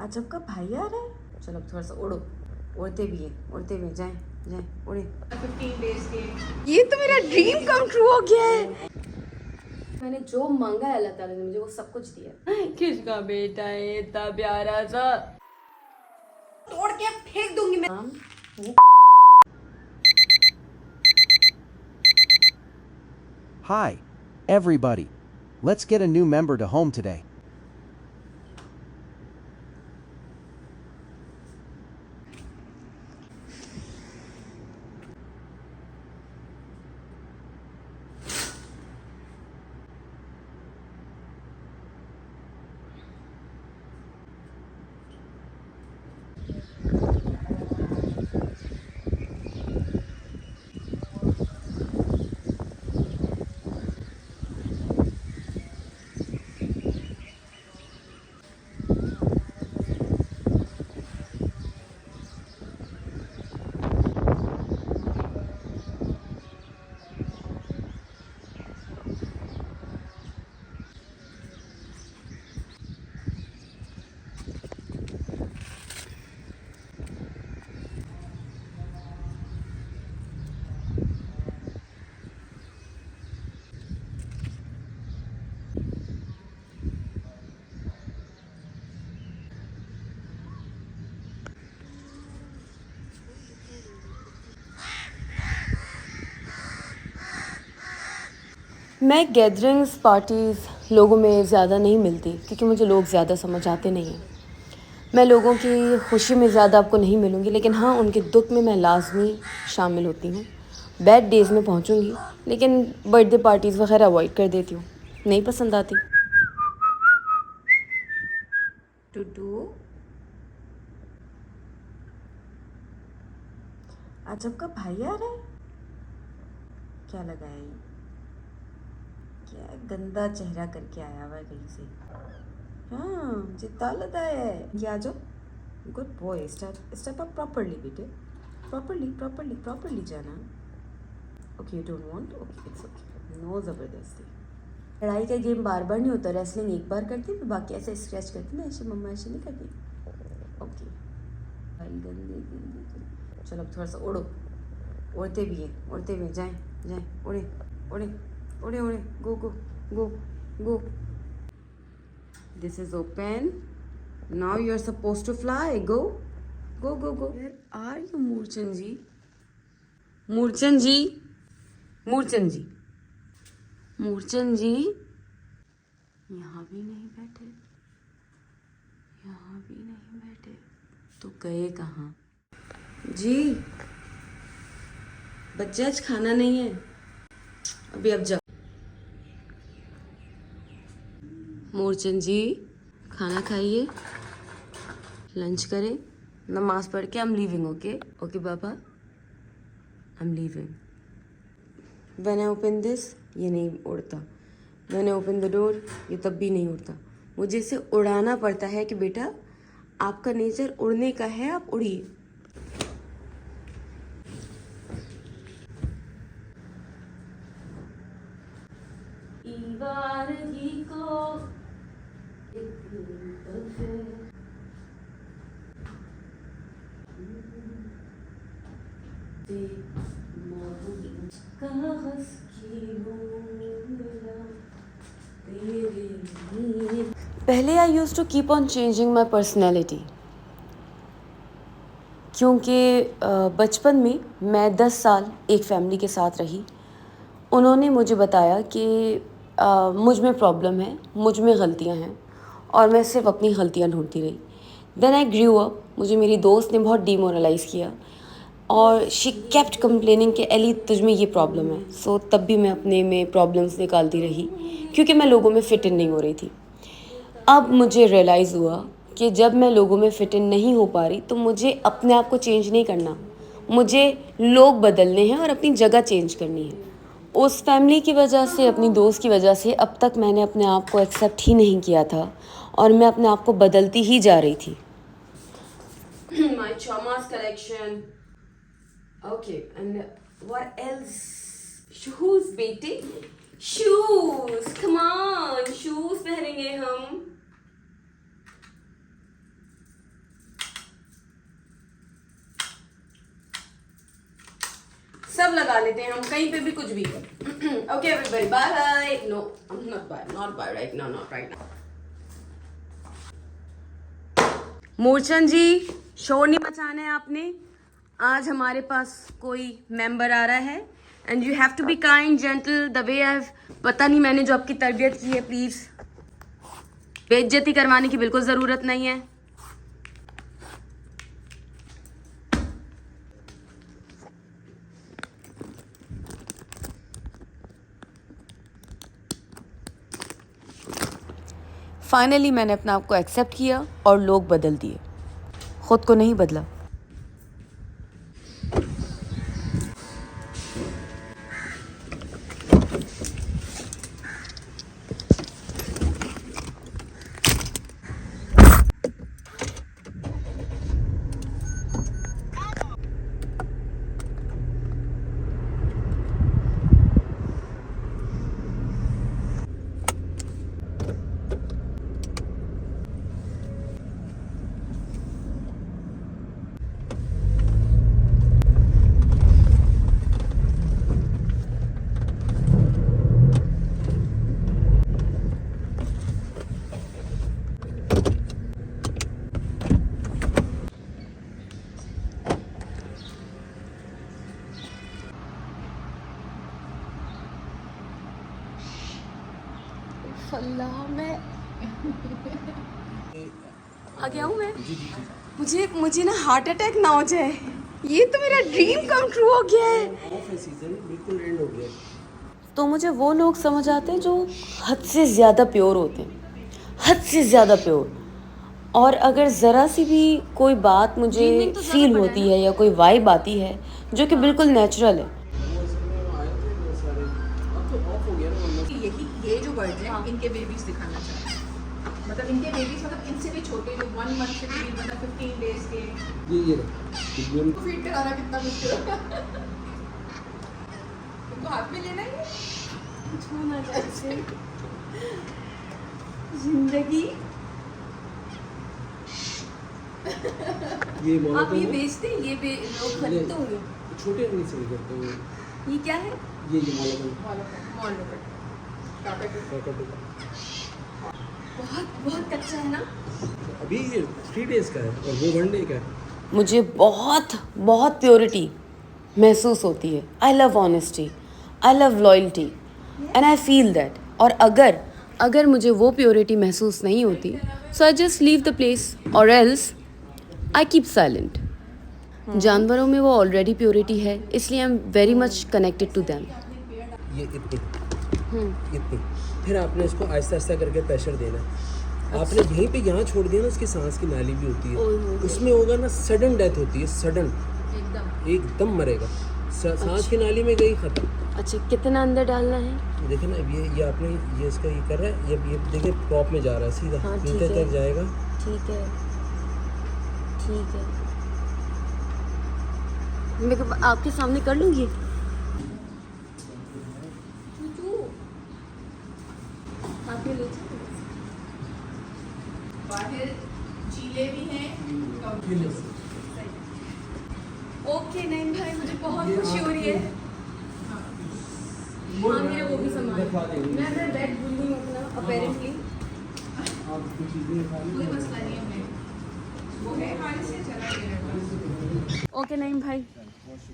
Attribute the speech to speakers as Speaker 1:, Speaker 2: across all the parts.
Speaker 1: आज आपका भाई आ रहा है। चलो अब थोड़ा सा उड़ो, उड़ते भी हैं, जाएं जाएं उड़े। 15 days के ये तो मेरा ड्रीम कम ट्रू हो गया है। मैंने जो मांगा है अल्लाह ताला ने मुझे वो सब कुछ दिया। किसका बेटा है इतना प्यारा सा, तोड़ के फेंक दूंगी मैं।
Speaker 2: Hi, everybody. Let's get a new member to home today.
Speaker 1: मैं गैदरिंग्स पार्टीज़ लोगों में ज़्यादा नहीं मिलती क्योंकि मुझे लोग ज़्यादा समझ आते नहीं हैं। मैं लोगों की खुशी में ज़्यादा आपको नहीं मिलूँगी, लेकिन हाँ उनके दुख में मैं लाजमी शामिल होती हूँ। बैड डेज़ में पहुँचूँगी, लेकिन बर्थडे पार्टीज़ वगैरह अवॉइड कर देती हूँ, नहीं पसंद आती। टुटू आज आपका भाई आ रहा है। क्या लगा है ये? क्या गंदा चेहरा करके आया हुआ है कहीं से। हाँ जितना लगा है ये आ जाओ। Good boy, step up properly बेटे, प्रॉपरली जाना। Okay you don't want, okay it's okay, no ज़बरदस्ती। लड़ाई का गेम बार बार नहीं होता, रेसलिंग एक बार करती फिर बाकी ऐसे स्क्रैच करती ना, ऐसे मम्मा ऐसे नहीं करती। ओके गंदी। चलो अब थोड़ा सा उड़ो, उड़ते भी हैं, जाएं उड़े, go. This is open, now you are suppose to fly, go. Where are you Murchhan ji? Murchhan ji यहाँ भी नहीं बैठे, तो गए कहाँ जी? बच्चे आज खाना नहीं है, अभी अब जाओ। मूर्छन जी खाना खाइए, लंच करें, नमाज पढ़ के I am leaving. Okay Baba, I am leaving. When I open this ये नहीं उड़ता, when I open the door ये तब भी नहीं उड़ता। मुझे इसे उड़ाना पड़ता है कि बेटा आपका नेचर उड़ने का है, आप उड़िए। पहले I used to keep on changing my personality, क्योंकि बचपन में मैं 10 साल एक फैमिली के साथ रही। उन्होंने मुझे बताया कि मुझ में प्रॉब्लम है, मुझ में गलतियाँ हैं और मैं सिर्फ अपनी गलतियाँ ढूंढती रही। देन आई ग्रू अप, मुझे मेरी दोस्त ने बहुत डीमोरलाइज़ किया और शी केप्ट कंप्लेनिंग कि एली तुझ में ये प्रॉब्लम है। सो तब भी मैं अपने में प्रॉब्लम्स निकालती रही क्योंकि मैं लोगों में फिट इन नहीं हो रही थी। अब मुझे रियलाइज़ हुआ कि जब मैं लोगों में फिट इन नहीं हो पा रही तो मुझे अपने आप को चेंज नहीं करना, मुझे लोग बदलने हैं और अपनी जगह चेंज करनी है। उस फैमिली की वजह से, अपनी दोस्त की वजह से अब तक मैंने अपने आप को एक्सेप्ट ही नहीं किया था और मैं अपने आप को बदलती ही जा रही थी। माय चमास collection, okay and what else? Shoes बेटे, शूज, कम ऑन, शूज पहनेंगे हम। सब लगा लेते हैं हम, कहीं पे भी कुछ भी। Okay everybody, bye. No, I am not bye right now, not right now. Murchhan ji, शोर नहीं मचाना है आपने। आज हमारे पास कोई मेंबर आ रहा है and you have to be kind, gentle, the way I have. पता नहीं मैंने जो आपकी तरबियत की है, प्लीज बेइज्जती करवाने की बिल्कुल जरूरत नहीं है। फाइनली मैंने अपने आप को एक्सेप्ट किया और लोग बदल दिए, खुद को नहीं बदला। अल्लाह, मैं आ गया हूँ मैं। मुझे ना हार्ट अटैक ना हो जाए, ये तो मेरा ड्रीम कम ट्रू हो गया है।
Speaker 3: बिल्कुल एंड हो गया।
Speaker 1: तो मुझे वो लोग समझ आते हैं जो हद से ज़्यादा प्योर होते हैं, हद से ज़्यादा प्योर। और अगर ज़रा सी भी कोई बात मुझे फील होती है या कोई वाइब आती है जो कि बिल्कुल नेचुरल है,
Speaker 4: ये जो बर्ड है इनके बेबीज दिखाना चाहते हैं, मतलब इनके बेबीज, मतलब इनसे भी छोटे जो 1 मंथ से भी, मतलब 15 डेज के।
Speaker 3: ये
Speaker 4: फीड कराना कितना मुश्किल है। तुमको हाथ में लेना है
Speaker 1: छूना जैसे जिंदगी।
Speaker 3: ये
Speaker 1: आप ये बेचते हैं, ये लोग खरीदते होंगे।
Speaker 3: छोटे नहीं सेल करते हैं।
Speaker 1: ये क्या है?
Speaker 3: ये मोलाकन
Speaker 4: मॉल में
Speaker 1: बहुत बहुत कच्चा है ना।
Speaker 3: अभी ये 3 डेज का है और वो 1 डे का है।
Speaker 1: मुझे बहुत बहुत प्योरिटी महसूस होती है। I love honesty, I love loyalty and I feel that. और अगर मुझे वो प्योरिटी महसूस नहीं होती, so I just leave the place और एल्स आई कीप साइलेंट। जानवरों में वो ऑलरेडी प्योरिटी है, इसलिए I am very much connected to them.
Speaker 3: ये इतनी फिर आपने इसको आहिस्ता आहिस्ता करके प्रेशर देना है। आपने यहीं पे यहाँ छोड़ दिया ना, उसकी सांस की नाली भी होती है, उसमें होगा ना सडन डेथ होती है, सडन एकदम मरेगा। सांस की नाली में गई, खत्म।
Speaker 1: अच्छा, कितना अंदर डालना है?
Speaker 3: देखिए ना, ये आपने ये इसका ये कर रहा है, ये देखिए टॉप में जा रहा है सीधा,
Speaker 1: हाँ,
Speaker 3: नीचे तक जाएगा।
Speaker 1: ठीक है, ठीक है, मैं आपके सामने कर लूँगी।
Speaker 4: बाहर चीले भी हैं।
Speaker 1: ओके नहीं भाई, मुझे बहुत खुशी हो रही है। हाँ, मेरे वो भी सामान मैं अपना बैग भूल गई हूँ अपना, अपेरेंटली।
Speaker 4: कोई मसला नहीं है, मैं वो है खाने से चला गया।
Speaker 1: ओके नहीं भाई,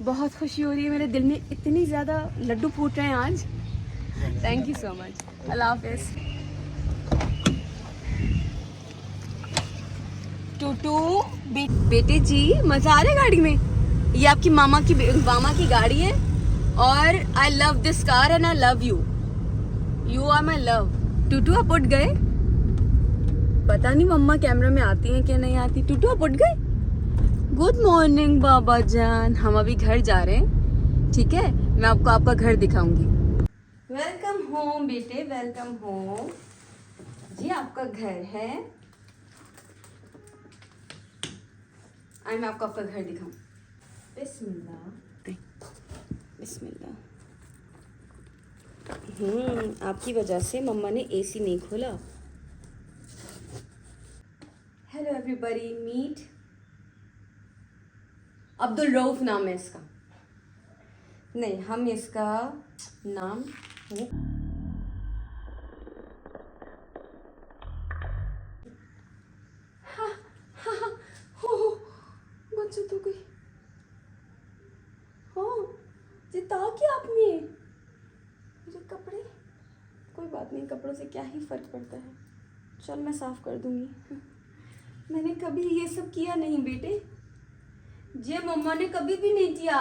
Speaker 1: बहुत खुशी हो रही है, मेरे दिल में इतनी ज़्यादा लड्डू फूट रहे हैं आज। Thank you so much. अल्लाह हाफिज़। टूटू बेटे जी, मज़ा आ रहा है गाड़ी में? ये आपकी मामा की गाड़ी है और I love this car and I love you. You are my love. Tutu आप उठ गए? पता नहीं मम्मा कैमरा में आती हैं कि नहीं आती। टूटू आप उठ गए? गुड मॉर्निंग बाबा जान। हम अभी घर जा रहे हैं, ठीक है? मैं आपको आपका घर दिखाऊंगी। वेलकम होम बेटे, वेलकम होम जी। आपका घर है, आई मैं आपको आपका घर दिखाऊं। बिस्मिल्लाह बिस्मिल्लाह। आपकी वजह से मम्मा ने एसी नहीं खोला। Hello everybody, meet Abdul Rauf नाम है इसका। नहीं, हम इसका नाम बच्चों तो गई। हाँ जिता क्या आपने मेरे कपड़े, कोई बात नहीं, कपड़ों से क्या ही फर्क पड़ता है, चल मैं साफ कर दूंगी। मैंने कभी ये सब किया नहीं बेटे, ये मम्मा ने कभी भी नहीं किया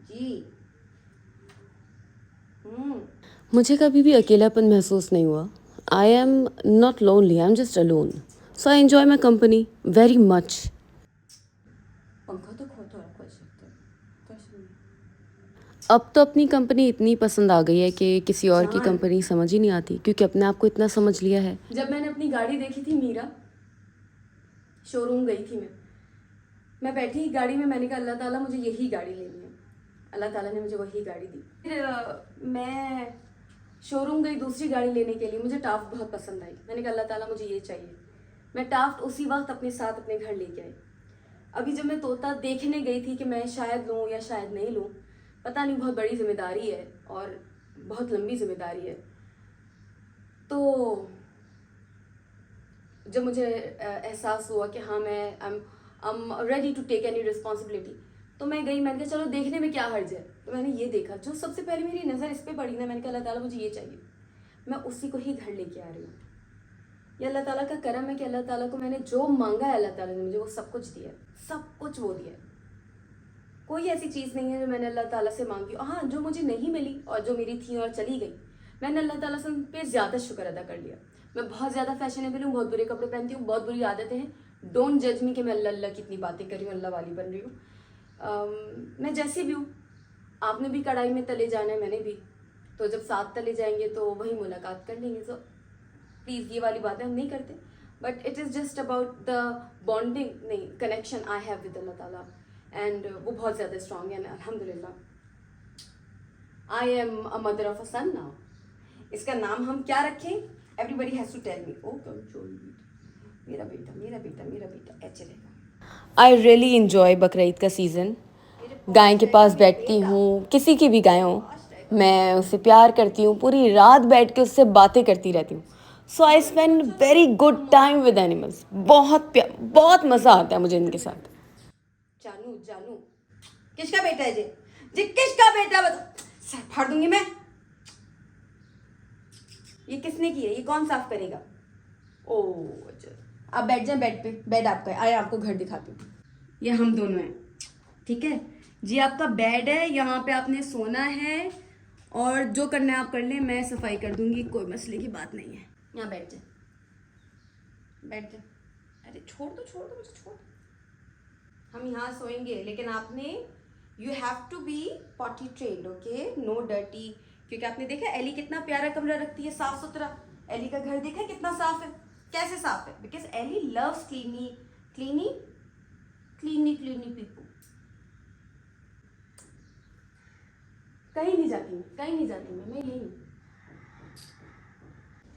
Speaker 1: जी। मुझे कभी भी अकेलापन महसूस नहीं हुआ। आई am not lonely, I am just alone, so I enjoy my company very much. पंखा तो खोल कर सकते हैं। अब तो अपनी कंपनी इतनी पसंद आ गई है कि किसी और की कंपनी समझ ही नहीं आती, क्योंकि अपने आप को इतना समझ लिया है। जब मैंने अपनी गाड़ी देखी थी मीरा, शोरूम गई थी मैं बैठी गाड़ी में, मैंने कहा अल्लाह ताला मुझे यही गाड़ी लेनी है। अल्लाह ताला ने मुझे वही गाड़ी दी। फिर मैं शोरूम गई दूसरी गाड़ी लेने के लिए, मुझे टाफ्ट बहुत पसंद आई। मैंने कहा अल्लाह ताला मुझे ये चाहिए। मैं टाफ्ट उसी वक्त अपने साथ अपने घर लेके आई। अभी जब मैं तोता देखने गई थी कि मैं शायद लूँ या शायद नहीं लूँ, पता नहीं, बहुत बड़ी जिम्मेदारी है और बहुत लंबी जिम्मेदारी है। तो जब मुझे एहसास हुआ कि हाँ मैं I am ready to take any responsibility, तो मैं गई। मैंने कहा चलो देखने में क्या हर्ज है। तो मैंने ये देखा, जो सबसे पहले मेरी नज़र इस पर पड़ी ना, मैंने कहा अल्लाह ताला मुझे ये चाहिए, मैं उसी को ही घर लेके आ रही हूँ। ये अल्लाह ताला का करम है कि अल्लाह ताला को मैंने जो मांगा है, अल्लाह ताला ने मुझे वो सब कुछ दिया, सब कुछ वो दिया। कोई ऐसी चीज़ नहीं है जो मैंने अल्लाह ताला से मांगी। हाँ, जो मुझे नहीं मिली और जो मेरी थी और चली गई, मैंने अल्लाह ताला से उन पर ज़्यादा शुक्र अदा कर लिया। मैं बहुत ज़्यादा फैशनेबल हूँ, बहुत बुरे कपड़े पहनती हूँ, बहुत बुरी आदतें हैं। डोंट जज मी कि मैं अल्लाह अल्लाह कितनी बातें कर रही हूँ, अल्लाह वाली बन रही हूँ। मैं जैसी भी हूँ, आपने भी कढ़ाई में तले जाना है, मैंने भी, तो जब साथ तले जाएंगे तो वही मुलाकात कर लेंगे। सो प्लीज़ ये वाली बातें हम नहीं करते, but it is just about the bonding, नहीं, connection I have with Allah ताला, एंड वो बहुत ज़्यादा स्ट्रॉन्ग है। अल्हम्दुलिल्लाह I am a mother of a son now. इसका नाम हम क्या रखें, everybody has to tell me. Oh control, मेरा बेटा मेरा बेटा मेरा बेटा ऐसे रहेगा। आई रियली इन्जॉय बकरीद का सीज़न। गाय के पास बैठती हूँ, किसी की भी गाय हो, मैं उससे प्यार करती हूँ, पूरी रात बैठ के उससे बातें करती रहती हूँ। So I spend very good time with animals. बहुत मज़ा आता है मुझे इनके साथ। जानू जानू किसका बेटा है जी किसका बेटा, बता, सर फाड़ दूंगी मैं। ये किसने की है, ये कौन साफ करेगा? ओ अच्छा, आप बैठ जाए बेड पे, बेड आपका है, आए आपको घर दिखाती हूँ। ये हम दोनों हैं, ठीक है जी, आपका बेड है, यहाँ पे आपने सोना है और जो करना है आप कर लें, मैं सफाई कर दूंगी, कोई मसले की बात नहीं है। यहाँ बैठ जाए, बैठ जाए। अरे छोड़ दो मुझे, छोड़। हम यहाँ सोएंगे, लेकिन आपने you have to be potty trained, okay, no dirty. क्योंकि आपने देखा एली कितना प्यारा कमरा रखती है, साफ सुथरा। एली का घर देखा कितना साफ है, कैसे साफ है, because Eli loves clini people. कहीं नहीं जाती मैं यही हूँ।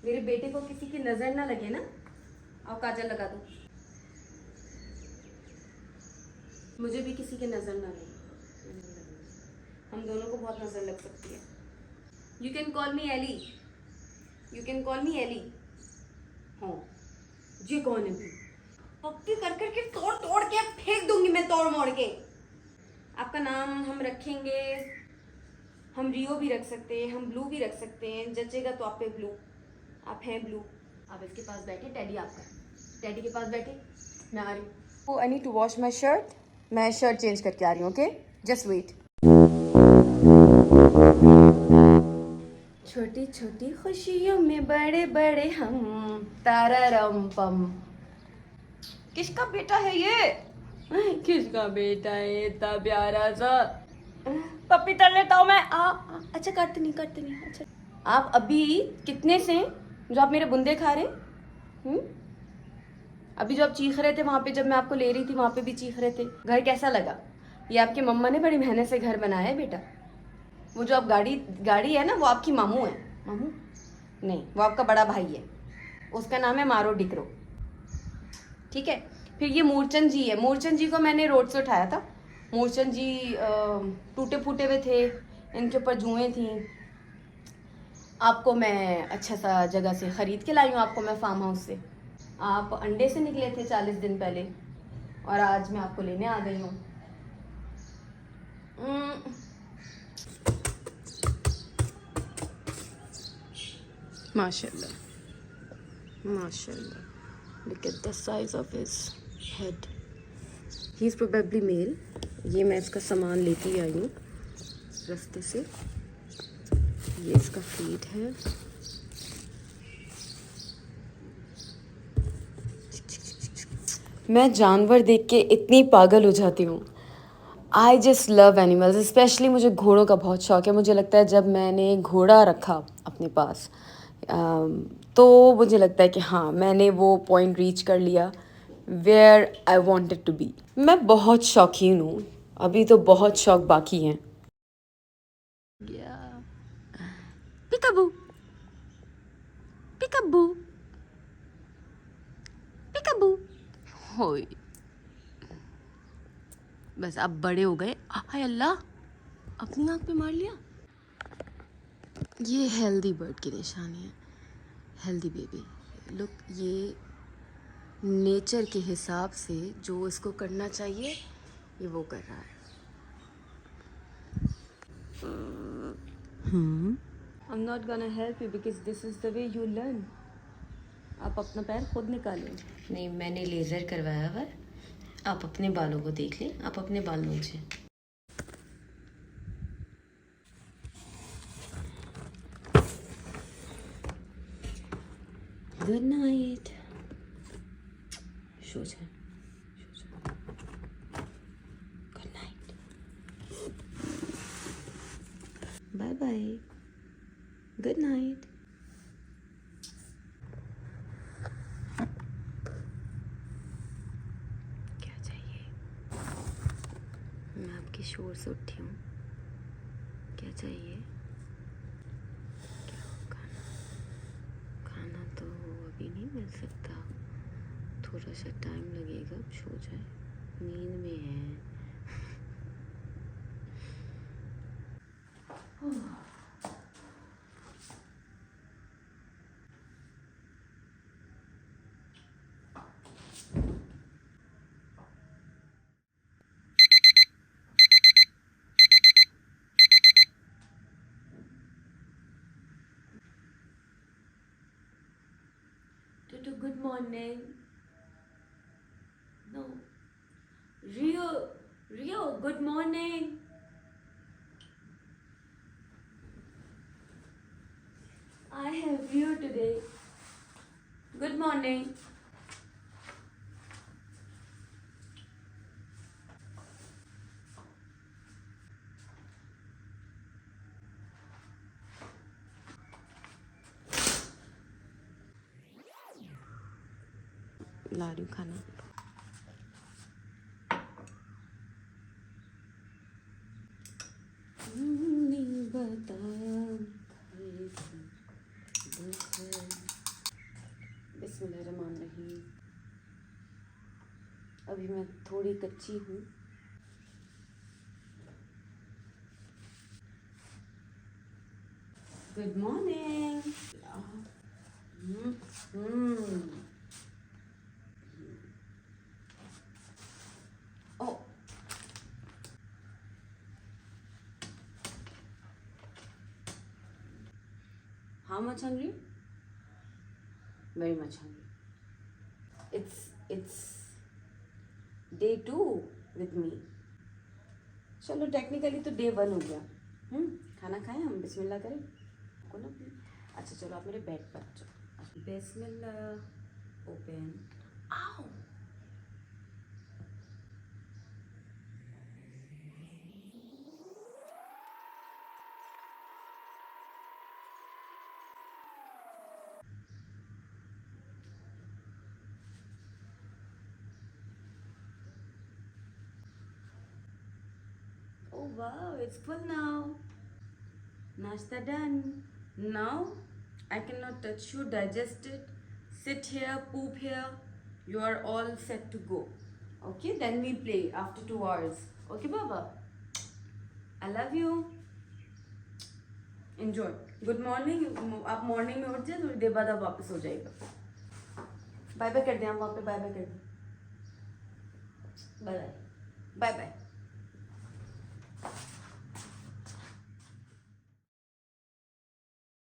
Speaker 1: मेरे बेटे को किसी की नजर ना लगे ना, आओ काजल लगा दो, मुझे भी किसी की नजर ना लगे, हम दोनों को बहुत नजर लग सकती है। You can call me Ellie, you can call me Ellie. हाँ, ये कौन है भी, पप्पी कर करके तोड़ के फेंक दूंगी मैं, तोड़ मोड़ के। आपका नाम हम रखेंगे, हम रियो भी रख सकते हैं, हम ब्लू भी रख सकते हैं, जचेगा तो आप पे ब्लू, आप हैं ब्लू। आप इसके पास बैठे, टैडी आपका, टैडी के पास बैठे, मैं आ रही हूँ। I need to wash my shirt, मैं शर्ट चेंज करके आ रही हूँ, ओके, जस्ट वेट। छोटी छोटी खुशियों में बड़े बड़े हम, तारारम पम। किसका बेटा है ये, किसका बेटा है इतना प्यारा सा, पप्पी तर लेता हूँ मैं। अच्छा काटते नहीं। अच्छा, आप अभी कितने से जो आप मेरे बुंदे खा रहे, अभी जो आप चीख रहे थे वहाँ पे, जब मैं आपको ले रही थी वहाँ पे भी चीख रहे थे। घर कैसा लगा? ये आपकी मम्मा ने बड़ी मेहनत से घर बनाया है बेटा। वो जो आप गाड़ी है ना, वो आपकी मामू है। मामू नहीं, वो आपका बड़ा भाई है, उसका नाम है मारो डिकरो, ठीक है। फिर ये मूरचंद जी है, मूरचंद जी को मैंने रोड से उठाया था मूर्छन जी टूटे फूटे हुए थे, इनके ऊपर जुएँ थी। आपको मैं अच्छा सा जगह से ख़रीद के लाई हूँ, आपको मैं फार्म हाउस से। आप अंडे से निकले थे 40 दिन पहले और आज मैं आपको लेने आ गई हूँ। माशाल्लाह, माशाल्लाह, look at the size of his head. He is probably male. ये मैं इसका सामान लेती आई हूँ रास्ते से। ये इसका फीड है। मैं जानवर देख के इतनी पागल हो जाती हूँ। I just love animals, specially मुझे घोड़ों का बहुत शौक है। मुझे लगता है जब मैंने घोड़ा रखा अपने पास तो मुझे लगता है कि हाँ, मैंने वो पॉइंट रीच कर लिया where I wanted to be. मैं बहुत शौकीन हूँ, अभी तो बहुत शौक बाकी हैं। पिकाबू, पिकाबू, पिकाबू। होय, बस अब बड़े हो गए। हाय अल्लाह, अपनी आँख पे मार लिया। ये हेल्दी बर्ड की निशानी है, हेल्दी बेबी। लुक, ये नेचर के हिसाब से जो इसको करना चाहिए ये वो कर रहा है। I'm not gonna help you because this is the way you learn. आप अपना पैर खुद निकालें। नहीं, मैंने लेज़र करवाया हुआ। आप अपने बालों को देख लें, आप अपने बाल नोचें। Good night. सो जा, good night, bye bye, good night. क्या चाहिए? मैं आपके शोर से उठी हूँ। क्या चाहिए? क्या खाना? खाना तो अभी नहीं मिल सकता, थोड़ा सा टाइम लगेगा, अब सो जाए, नींद में है। Tutu, good morning. No. Rio, Rio, good morning. I have Rio today. Good morning. ला रही हूँ खाना। बिस्मिल्लाहिर्रहमानिर्रहीम। अभी मैं थोड़ी कच्ची हूँ। Good morning. Oh, how much hungry? Very much hungry. It's day 2 with me. चलो टेक्निकली तो day 1 हो गया। खाना खाएं हम, बिस्मिल्लाह करें। को ना अच्छा चलो आप मेरे बेड पर जाओ। बिस्मिल्लाह, ओपन। आओ, oh wow, it's full now. Nashta done. Now I cannot touch you, digest it. Sit here, poop here. You are all set to go. Okay, then we play after 2 hours. Okay Baba, I love you, enjoy. Good morning. आप morning में उठ जाए, थोड़ी देर बाद आप वापस हो जाएगा। बाय बाय कर दें आप वहाँ पे, बाय बाय कर दें, बाय बाय बाय बाय।